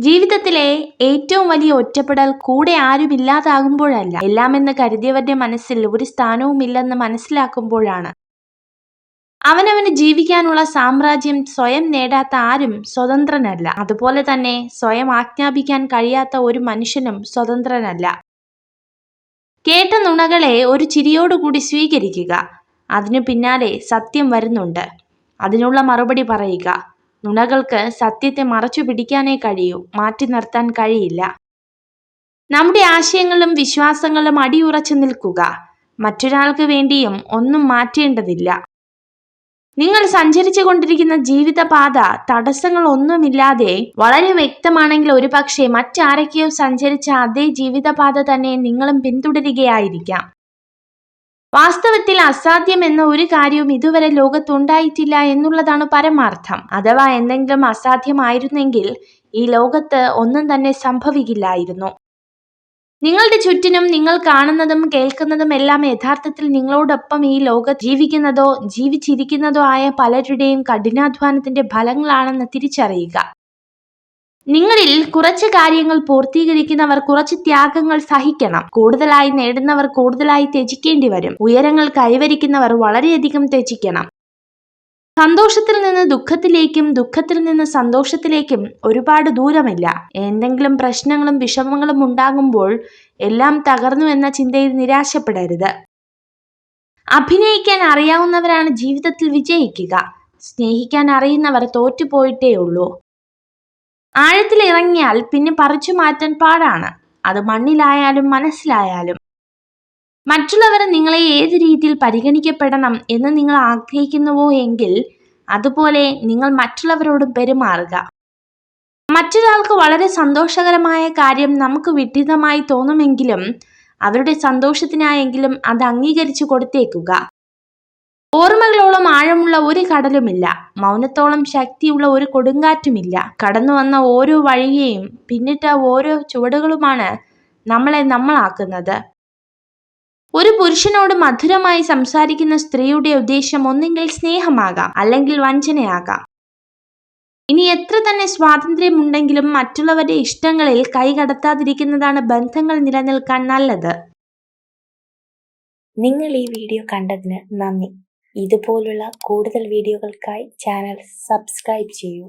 ജീവിതത്തിലെ ഏറ്റവും വലിയ ഒറ്റപ്പെടൽ കൂടെ ആരുമില്ലാതാകുമ്പോഴല്ല, എല്ലാമെന്ന് കരുതിയവരുടെ മനസ്സിൽ ഒരു സ്ഥാനവുമില്ലെന്ന് മനസ്സിലാക്കുമ്പോഴാണ്. അവനവന് ജീവിക്കാനുള്ള സാമ്രാജ്യം സ്വയം നേടാത്ത ആരും സ്വതന്ത്രനല്ല. അതുപോലെ തന്നെ സ്വയം ആജ്ഞാപിക്കാൻ കഴിയാത്ത ഒരു മനുഷ്യനും സ്വതന്ത്രനല്ല. കേട്ട നുണകളെ ഒരു ചിരിയോടുകൂടി സ്വീകരിക്കുക. അതിനു പിന്നാലെ സത്യം വരുന്നുണ്ട്, അതിനുള്ള മറുപടി പറയുക. നുണകൾക്ക് സത്യത്തെ മറച്ചു പിടിക്കാനേ കഴിയൂ, മാറ്റി നിർത്താൻ കഴിയില്ല. നമ്മുടെ ആശയങ്ങളും വിശ്വാസങ്ങളും അടിയുറച്ചു നിൽക്കുക. മറ്റൊരാൾക്ക് വേണ്ടിയും ഒന്നും മാറ്റേണ്ടതില്ല. നിങ്ങൾ സഞ്ചരിച്ചു കൊണ്ടിരിക്കുന്ന ജീവിതപാത തടസ്സങ്ങൾ ഒന്നുമില്ലാതെ വളരെ വ്യക്തമാണെങ്കിൽ ഒരുപക്ഷെ മറ്റാരൊക്കെയോ സഞ്ചരിച്ച അതേ ജീവിതപാത തന്നെ നിങ്ങളും പിന്തുടരുകയായിരിക്കാം. വാസ്തവത്തിൽ അസാധ്യം എന്ന ഒരു കാര്യവും ഇതുവരെ ലോകത്തുണ്ടായിട്ടില്ല എന്നുള്ളതാണ് പരമാർത്ഥം. അഥവാ എന്തെങ്കിലും അസാധ്യമായിരുന്നെങ്കിൽ ഈ ലോകത്ത് ഒന്നും തന്നെ സംഭവിക്കില്ലായിരുന്നു. നിങ്ങളുടെ ചുറ്റിനും നിങ്ങൾ കാണുന്നതും കേൾക്കുന്നതും എല്ലാം യഥാർത്ഥത്തിൽ നിങ്ങളോടൊപ്പം ഈ ലോകത്ത് ജീവിക്കുന്നതോ ജീവിച്ചിരിക്കുന്നതോ ആയ പലരുടെയും കഠിനാധ്വാനത്തിന്റെ ഫലങ്ങളാണെന്ന് തിരിച്ചറിയുക. നിങ്ങളിൽ കുറച്ച് കാര്യങ്ങൾ പൂർത്തീകരിക്കുന്നവർ കുറച്ച് ത്യാഗങ്ങൾ സഹിക്കണം. കൂടുതലായി നേടുന്നവർ കൂടുതലായി ത്യജിക്കേണ്ടി വരും. ഉയരങ്ങൾ കൈവരിക്കുന്നവർ വളരെയധികം ത്യജിക്കണം. സന്തോഷത്തിൽ നിന്ന് ദുഃഖത്തിലേക്കും ദുഃഖത്തിൽ നിന്ന് സന്തോഷത്തിലേക്കും ഒരുപാട് ദൂരമില്ല. എന്തെങ്കിലും പ്രശ്നങ്ങളും വിഷമങ്ങളും ഉണ്ടാകുമ്പോൾ എല്ലാം തകർന്നു എന്ന ചിന്തയിൽ നിരാശപ്പെടരുത്. അഭിനയിക്കാൻ അറിയാവുന്നവരാണ് ജീവിതത്തിൽ വിജയിക്കുക. സ്നേഹിക്കാൻ അറിയുന്നവർ തോറ്റുപോയിട്ടേ ഉള്ളൂ. ആഴത്തിൽ ഇറങ്ങിയാൽ പിന്നെ പറിച്ചു മാറ്റാൻ പാടാണ്, അത് മണ്ണിലായാലും മനസ്സിലായാലും. മറ്റുള്ളവർ നിങ്ങളെ ഏത് രീതിയിൽ പരിഗണിക്കപ്പെടണം എന്ന് നിങ്ങൾ ആഗ്രഹിക്കുന്നുവോ എങ്കിൽ അതുപോലെ നിങ്ങൾ മറ്റുള്ളവരോടും പെരുമാറുക. മറ്റൊരാൾക്ക് വളരെ സന്തോഷകരമായ കാര്യം നമുക്ക് വിഡിതമായി തോന്നുമെങ്കിലും അവരുടെ സന്തോഷത്തിനായെങ്കിലും അത് അംഗീകരിച്ചു കൊടുത്തേക്കുക. ഓർമ്മകളോളം ആഴമുള്ള ഒരു കടലുമില്ല, മൗനത്തോളം ശക്തിയുള്ള ഒരു കൊടുങ്കാറ്റുമില്ല. കടന്നു വന്ന ഓരോ വഴിയെയും പിന്നിട്ട ഓരോ ചുവടുകളുമാണ് നമ്മളെ നമ്മളാക്കുന്നത്. ഒരു പുരുഷനോട് മധുരമായി സംസാരിക്കുന്ന സ്ത്രീയുടെ ഉദ്ദേശം ഒന്നെങ്കിൽ സ്നേഹമാകാം, അല്ലെങ്കിൽ വഞ്ചനയാകാം. ഇനി എത്ര തന്നെ സ്വാതന്ത്ര്യമുണ്ടെങ്കിലും മറ്റുള്ളവരുടെ ഇഷ്ടങ്ങളിൽ കൈകടത്താതിരിക്കുന്നതാണ് ബന്ധങ്ങൾ നിലനിൽക്കാൻ നല്ലത്. നിങ്ങൾ ഈ വീഡിയോ കണ്ടതിന് നന്ദി. ഇതുപോലുള്ള കൂടുതൽ വീഡിയോകൾക്കായി ചാനൽ സബ്സ്ക്രൈബ് ചെയ്യൂ.